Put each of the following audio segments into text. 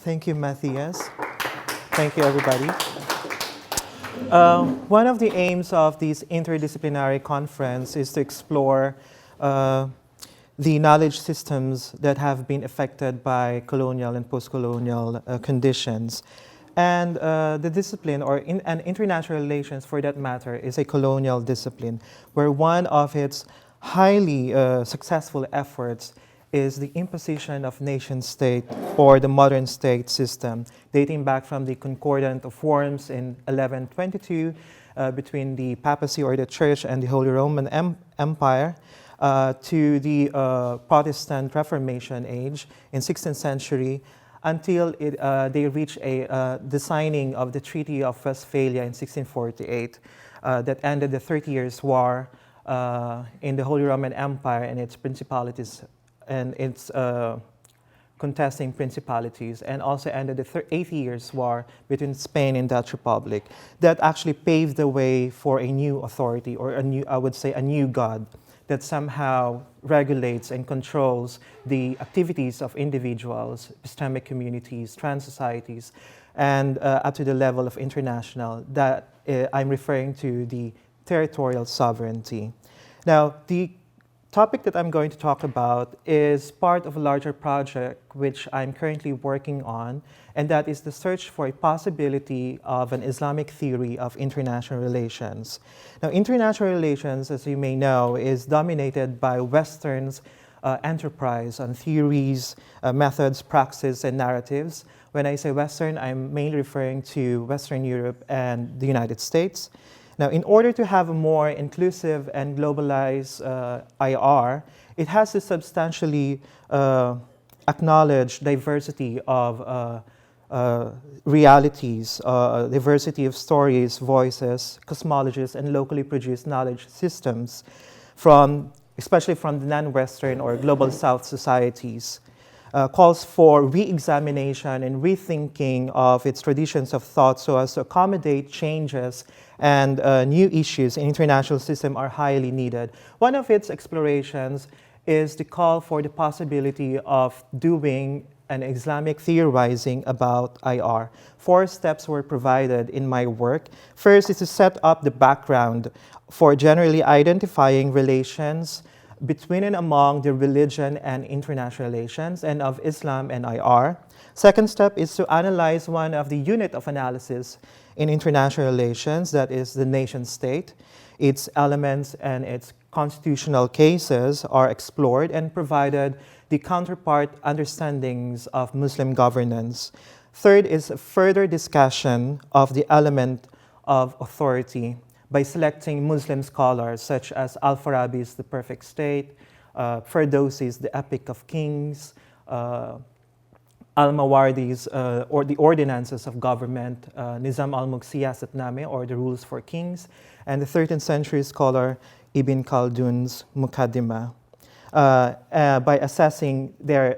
Thank you, Matthias. Thank you, everybody. One of the aims of this interdisciplinary conference is to explore the knowledge systems that have been affected by colonial and post-colonial conditions. And the discipline, and international relations for that matter, is a colonial discipline, where one of its highly successful efforts is the imposition of nation-state or the modern state system, dating back from the Concordant of Worms in 1122 between the papacy or the church and the Holy Roman Empire, to the Protestant Reformation age in 16th century, until they reach the signing of the Treaty of Westphalia in 1648 that ended the 30 Years' War in the Holy Roman Empire and its principalities and its contesting principalities, and also ended the 80 Years' War between Spain and Dutch Republic. That actually paved the way for a new authority, or I would say a new God, that somehow regulates and controls the activities of individuals, epistemic communities, trans societies, and up to the level of international, that I'm referring to the territorial sovereignty. Now, the topic that I'm going to talk about is part of a larger project which I'm currently working on, and that is the search for a possibility of an Islamic theory of international relations. Now, international relations, as you may know, is dominated by Western's enterprise on theories, methods, praxis, and narratives. When I say Western, I'm mainly referring to Western Europe and the United States. Now, in order to have a more inclusive and globalized IR, it has to substantially acknowledge diversity of realities, diversity of stories, voices, cosmologies, and locally produced knowledge systems, especially from the non-Western or global South societies. Calls for re-examination and rethinking of its traditions of thought so as to accommodate changes and new issues in international system are highly needed. One of its explorations is the call for the possibility of doing an Islamic theorizing about IR. 4 steps were provided in my work. First is to set up the background for generally identifying relations between and among the religion and international relations and of Islam and IR. Second step is to analyze one of the unit of analysis in international relations, that is the nation state. Its elements and its constitutional cases are explored and provided the counterpart understandings of Muslim governance. Third is a further discussion of the element of authority by selecting Muslim scholars such as Al-Farabi's The Perfect State, Ferdowsi's The Epic of Kings, Al-Mawardi's or The Ordinances of Government, Nizam al-Mulk Siyasatname or The Rules for Kings, and the 13th century scholar Ibn Khaldun's Muqaddimah, by assessing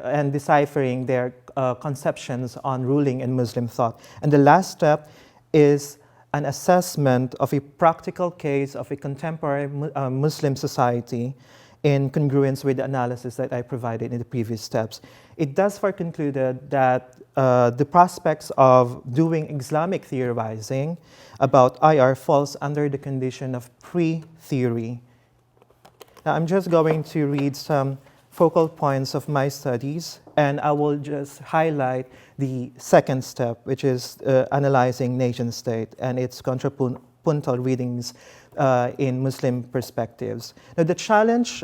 and deciphering their conceptions on ruling and Muslim thought. And the last step is an assessment of a practical case of a contemporary Muslim society in congruence with the analysis that I provided in the previous steps. It thus far concluded that the prospects of doing Islamic theorizing about IR falls under the condition of pre-theory. Now, I'm just going to read some focal points of my studies, and I will just highlight the second step, which is analyzing nation-state and its contrapuntal readings in Muslim perspectives. Now, the challenge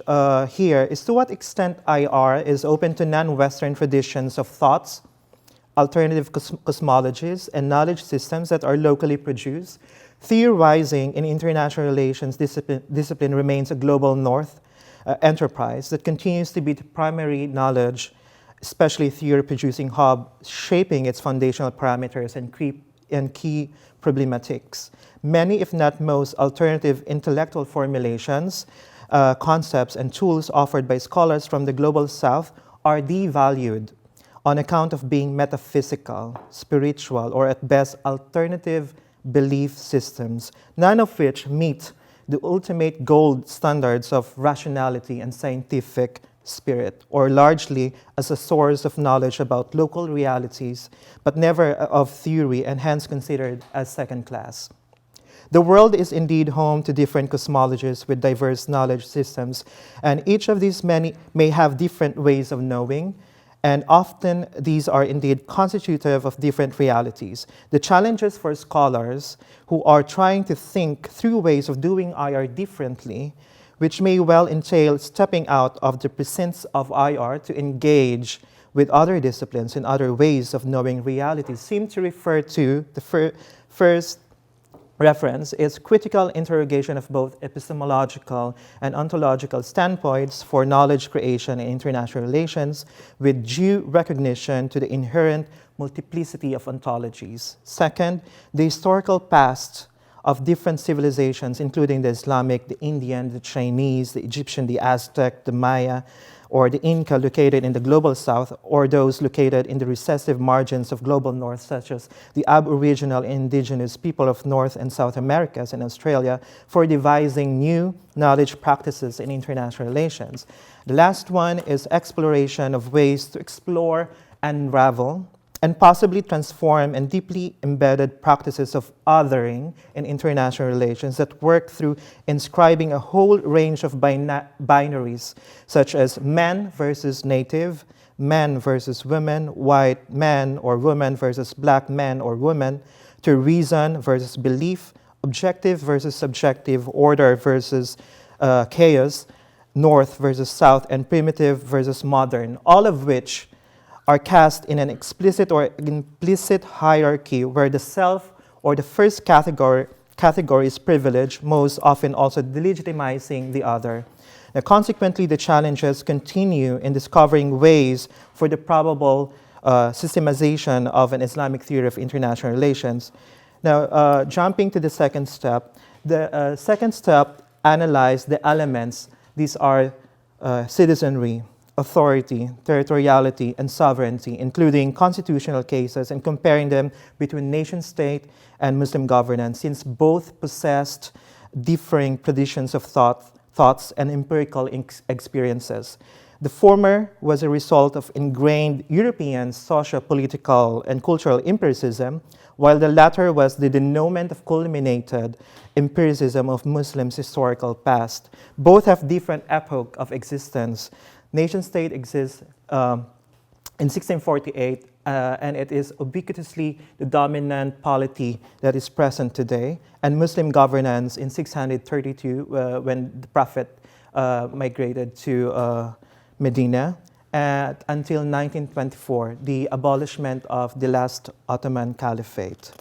here is to what extent IR is open to non-Western traditions of thoughts, alternative cosmologies, and knowledge systems that are locally produced. Theorizing in international relations discipline remains a global north enterprise that continues to be the primary knowledge, especially theory-producing hub, shaping its foundational parameters and key problematics. Many, if not most, alternative intellectual formulations, concepts, and tools offered by scholars from the global South are devalued on account of being metaphysical, spiritual, or at best alternative belief systems, none of which meet the ultimate gold standards of rationality and scientific spirit, or largely as a source of knowledge about local realities, but never of theory and hence considered as second class. The world is indeed home to different cosmologies with diverse knowledge systems, and each of these many may have different ways of knowing, and often these are indeed constitutive of different realities. The challenges for scholars who are trying to think through ways of doing IR differently, which may well entail stepping out of the precincts of IR to engage with other disciplines and other ways of knowing reality, seem to refer to the first reference is critical interrogation of both epistemological and ontological standpoints for knowledge creation in international relations with due recognition to the inherent multiplicity of ontologies. Second, the historical past of different civilizations, including the Islamic, the Indian, the Chinese, the Egyptian, the Aztec, the Maya, or the Inca located in the global south, or those located in the recessive margins of global north, such as the Aboriginal indigenous people of North and South Americas and Australia, for devising new knowledge practices in international relations. The last one is exploration of ways to explore, unravel, and possibly transform and deeply embedded practices of othering in international relations that work through inscribing a whole range of binaries, such as men versus native, men versus women, white men or women versus black men or women, to reason versus belief, objective versus subjective, order versus chaos, north versus south, and primitive versus modern, all of which are cast in an explicit or implicit hierarchy where the self or the first category is privileged, most often also delegitimizing the other. Now, consequently, the challenges continue in discovering ways for the probable systemization of an Islamic theory of international relations. Now, jumping to the second step, the second step analyzes the elements. These are citizenry, authority, territoriality, and sovereignty, including constitutional cases, and comparing them between nation-state and Muslim governance, since both possessed differing traditions of thoughts and empirical experiences. The former was a result of ingrained European socio-political and cultural empiricism, while the latter was the denouement of culminated empiricism of Muslims' historical past. Both have different epoch of existence. Nation-state exists in 1648, and it is ubiquitously the dominant polity that is present today, and Muslim governance in 632 when the Prophet migrated to Medina, until 1924, the abolishment of the last Ottoman Caliphate.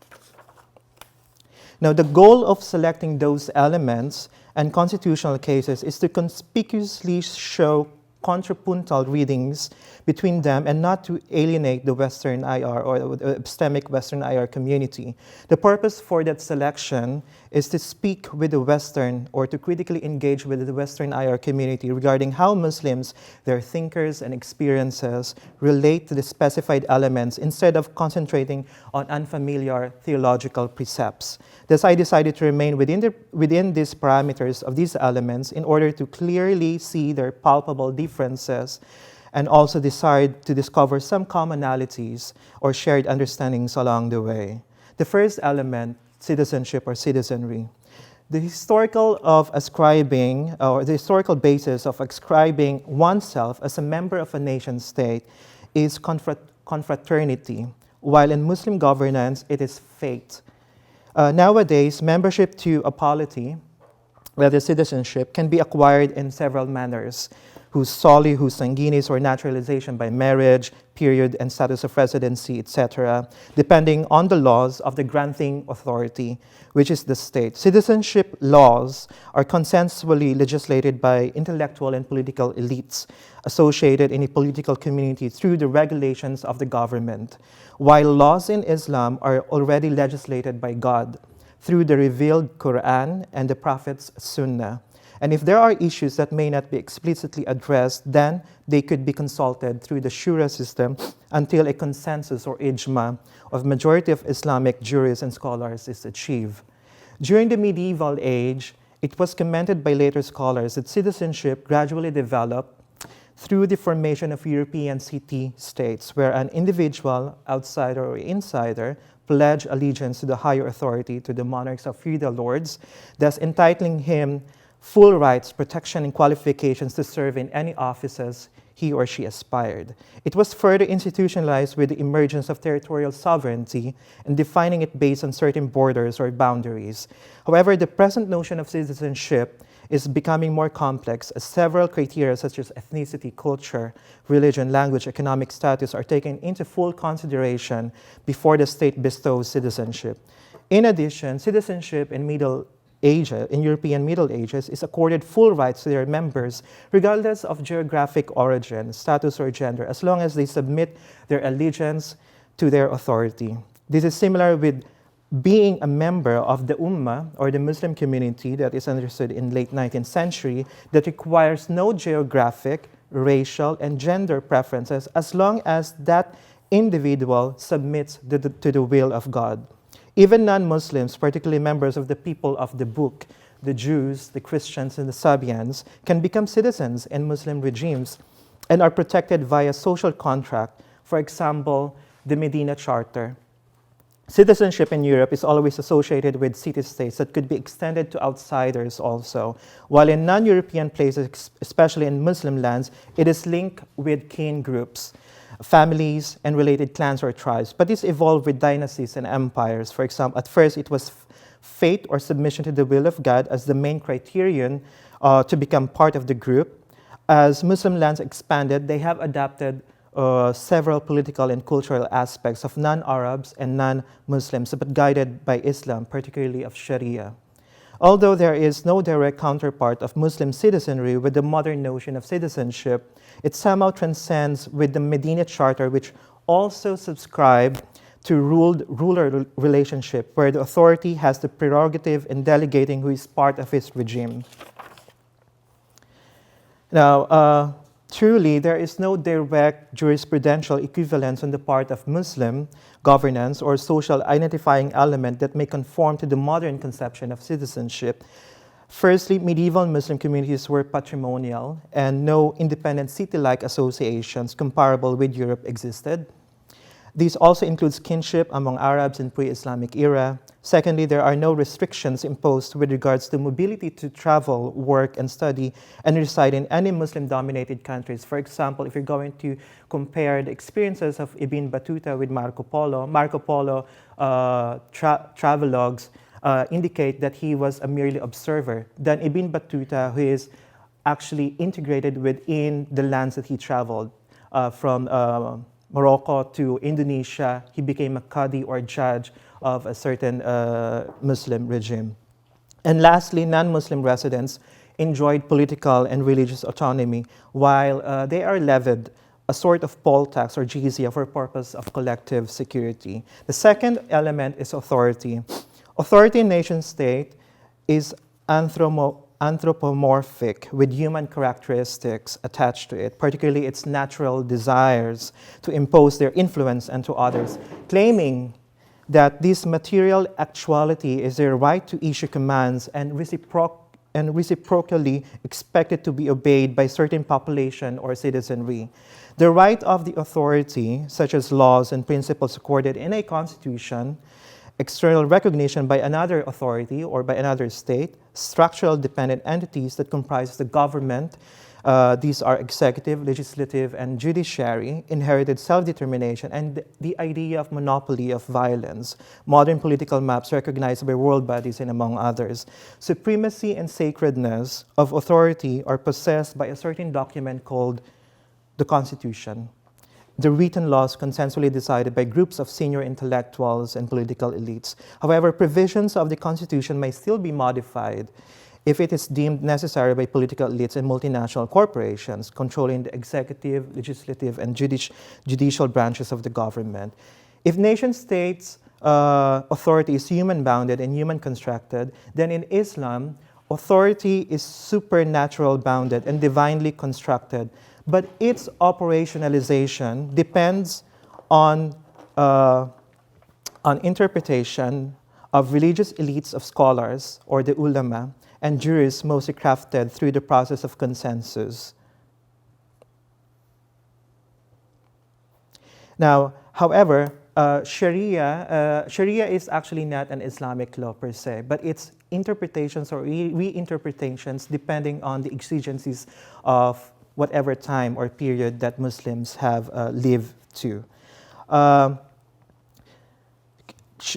Now, the goal of selecting those elements and constitutional cases is to conspicuously show contrapuntal readings between them and not to alienate the Western IR or the epistemic Western IR community. The purpose for that selection is to speak with the Western or to critically engage with the Western IR community regarding how Muslims, their thinkers and experiences relate to the specified elements instead of concentrating on unfamiliar theological precepts. Thus, I decided to remain within these parameters of these elements in order to clearly see their palpable differences and also decide to discover some commonalities or shared understandings along the way. The first element, citizenship or citizenry. The historical basis of ascribing oneself as a member of a nation state is confraternity, while in Muslim governance it is faith. Nowadays, membership to a polity, whether citizenship, can be acquired in several manners: whose soli, whose sanguinis, or naturalization by marriage, period, and status of residency, etc., depending on the laws of the granting authority, which is the state. Citizenship laws are consensually legislated by intellectual and political elites associated in a political community through the regulations of the government, while laws in Islam are already legislated by God through the revealed Quran and the Prophet's Sunnah. And if there are issues that may not be explicitly addressed, then they could be consulted through the Shura system until a consensus or ijma of majority of Islamic jurists and scholars is achieved. During the medieval age, it was commented by later scholars that citizenship gradually developed through the formation of European city-states, where an individual, outsider or insider, pledge allegiance to the higher authority, to the monarchs or feudal lords, thus entitling him full rights, protection, and qualifications to serve in any offices he or she aspired. It was further institutionalized with the emergence of territorial sovereignty and defining it based on certain borders or boundaries. However, the present notion of citizenship is becoming more complex as several criteria such as ethnicity, culture, religion, language, economic status are taken into full consideration before the state bestows citizenship. In addition, citizenship in European Middle Ages is accorded full rights to their members regardless of geographic origin, status, or gender, as long as they submit their allegiance to their authority. This is similar with being a member of the Ummah, or the Muslim community that is understood in late 19th century, that requires no geographic, racial, and gender preferences as long as that individual submits to the will of God. Even non-Muslims, particularly members of the people of the book, the Jews, the Christians, and the Sabians, can become citizens in Muslim regimes and are protected via social contract, for example, the Medina Charter. Citizenship in Europe is always associated with city-states that could be extended to outsiders also, while in non-European places, especially in Muslim lands, it is linked with kin groups, families, and related clans or tribes. But this evolved with dynasties and empires. For example, at first it was faith or submission to the will of God as the main criterion to become part of the group. As Muslim lands expanded, they have adapted several political and cultural aspects of non-Arabs and non-Muslims, but guided by Islam, particularly of Sharia. Although there is no direct counterpart of Muslim citizenry with the modern notion of citizenship, it somehow transcends with the Medina Charter, which also subscribed to ruler relationship, where the authority has the prerogative in delegating who is part of his regime. Now, truly, there is no direct jurisprudential equivalence on the part of Muslim governance or social identifying element that may conform to the modern conception of citizenship. Firstly, medieval Muslim communities were patrimonial and no independent city-like associations comparable with Europe existed. This also includes kinship among Arabs in pre-Islamic era. Secondly, there are no restrictions imposed with regards to mobility to travel, work, and study, and reside in any Muslim-dominated countries. For example, if you're going to compare the experiences of Ibn Battuta with Marco Polo, travelogues indicate that he was a merely observer. Then Ibn Battuta, who is actually integrated within the lands that he traveled from Morocco to Indonesia, he became a qadi or judge of a certain Muslim regime. And lastly, non-Muslim residents enjoyed political and religious autonomy while they are levied a sort of poll tax or jizya for purpose of collective security. The second element is authority. Authority in nation-state is anthropomorphic with human characteristics attached to it, particularly its natural desires to impose their influence onto others, claiming that this material actuality is their right to issue commands and reciprocally expected to be obeyed by certain population or citizenry. The right of the authority, such as laws and principles accorded in a constitution, external recognition by another authority or by another state, structural dependent entities that comprise the government. These are executive, legislative, and judiciary, inherited self-determination, and the idea of monopoly of violence. Modern political maps recognized by world bodies and among others. Supremacy and sacredness of authority are possessed by a certain document called the Constitution. The written laws consensually decided by groups of senior intellectuals and political elites. However, provisions of the Constitution may still be modified if it is deemed necessary by political elites and multinational corporations controlling the executive, legislative, and judicial branches of the government. If nation-states' authority is human-bounded and human-constructed, then in Islam, authority is supernatural-bounded and divinely constructed, but its operationalization depends on interpretation of religious elites of scholars, or the ulama, and jurists mostly crafted through the process of consensus. Now, however, Sharia is actually not an Islamic law per se, but it's interpretations or reinterpretations depending on the exigencies of whatever time or period that Muslims have lived to.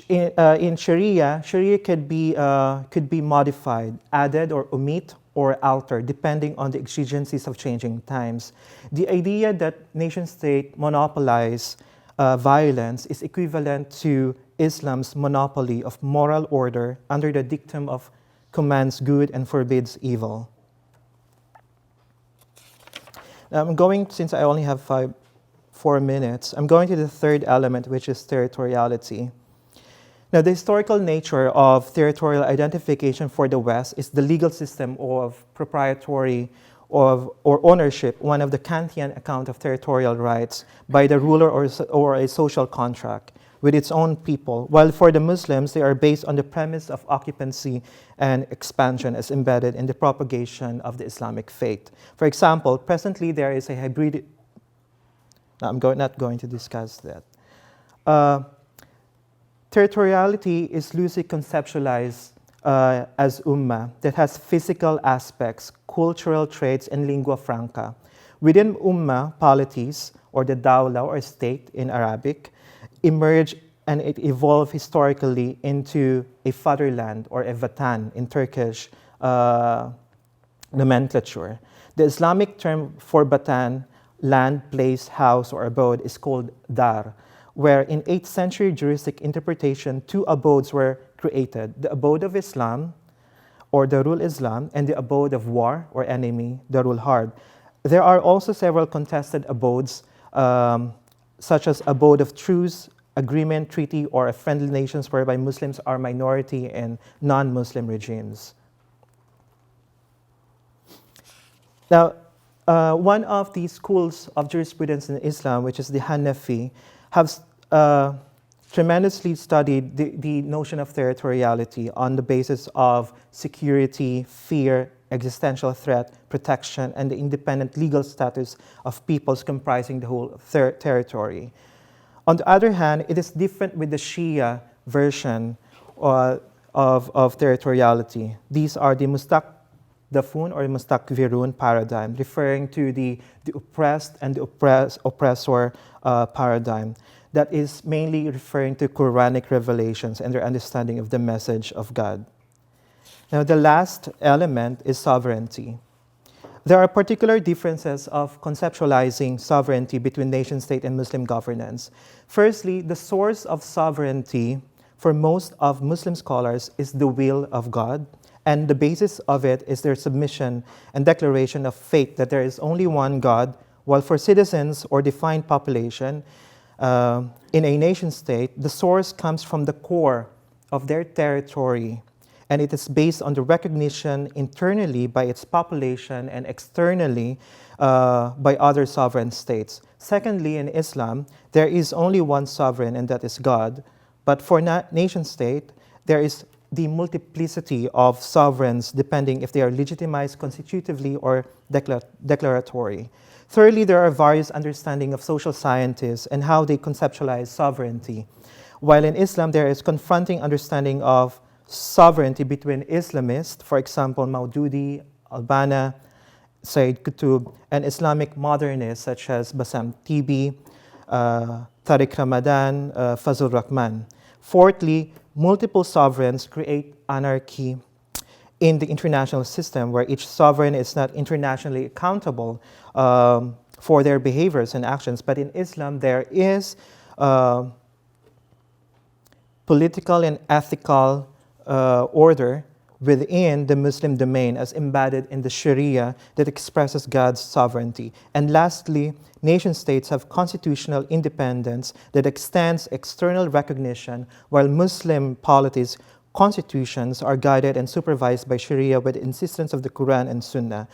In Sharia could be modified, added or omit or altered depending on the exigencies of changing times. The idea that nation-state monopolize violence is equivalent to Islam's monopoly of moral order under the dictum of commands good and forbids evil. Now I'm going, since I only have 4 minutes, I'm going to the third element, which is territoriality. Now, the historical nature of territorial identification for the West is the legal system of proprietary or ownership, one of the Kantian account of territorial rights by the ruler or a social contract with its own people, while for the Muslims, they are based on the premise of occupancy and expansion as embedded in the propagation of the Islamic faith. For example, presently there is a hybrid. I'm not going to discuss that. Territoriality is loosely conceptualized as ummah that has physical aspects, cultural traits, and lingua franca. Within ummah, polities, or the dawla or state in Arabic, emerge and it evolved historically into a fatherland or a vatan in Turkish nomenclature. The Islamic term for vatan, land, place, house, or abode, is called dar, where in 8th century juristic interpretation, 2 abodes were created, the abode of Islam, or Darul Islam, and the abode of war, or enemy, Darul Harb. There are also several contested abodes, such as abode of truce, agreement, treaty, or friendly nations whereby Muslims are minority in non-Muslim regimes. Now, one of the schools of jurisprudence in Islam, which is the Hanafi, have tremendously studied the notion of territoriality on the basis of security, fear, existential threat, protection, and the independent legal status of peoples comprising the whole territory. On the other hand, it is different with the Shia version of territoriality. These are the Mustaqdafun or Mustakvirun paradigm, referring to the oppressed and the oppressor paradigm. That is mainly referring to Quranic revelations and their understanding of the message of God. Now, the last element is sovereignty. There are particular differences of conceptualizing sovereignty between nation-state and Muslim governance. Firstly, the source of sovereignty for most of Muslim scholars is the will of God, and the basis of it is their submission and declaration of faith that there is only one God, while for citizens or defined population in a nation-state, the source comes from the core of their territory, and it is based on the recognition internally by its population and externally by other sovereign states. Secondly, in Islam, there is only one sovereign, and that is God. But for nation-state, there is the multiplicity of sovereigns depending if they are legitimized constitutively or declaratory. Thirdly, there are various understandings of social scientists and how they conceptualize sovereignty. While in Islam, there is confronting understanding of sovereignty between Islamists, for example, Maududi, Al-Banna, Sayyid Qutb, and Islamic modernists such as Bassam Tibi, Tariq Ramadan, Fazlur Rahman. Fourthly, multiple sovereigns create anarchy in the international system where each sovereign is not internationally accountable for their behaviors and actions. But in Islam, there is political and ethical order within the Muslim domain as embedded in the Sharia that expresses God's sovereignty. And lastly, nation-states have constitutional independence that extends external recognition, while Muslim polities constitutions are guided and supervised by Sharia with insistence of the Quran and Sunnah.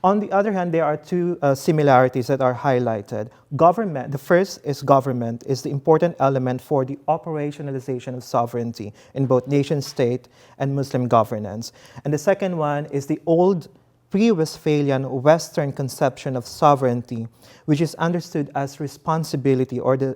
On the other hand, there are 2 similarities that are highlighted. Government, the first is government, is the important element for the operationalization of sovereignty in both nation-state and Muslim governance. And the second one is the old pre-Westphalian Western conception of sovereignty, which is understood as responsibility, or the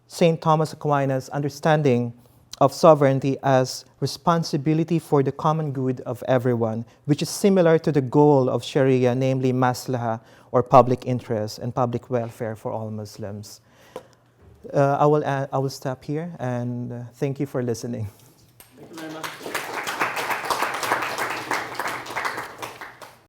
St. Thomas Aquinas' understanding of sovereignty as responsibility for the common good of everyone, which is similar to the goal of Sharia, namely maslaha, or public interest and public welfare for all Muslims. I will stop here, and thank you for listening. Thank you very much.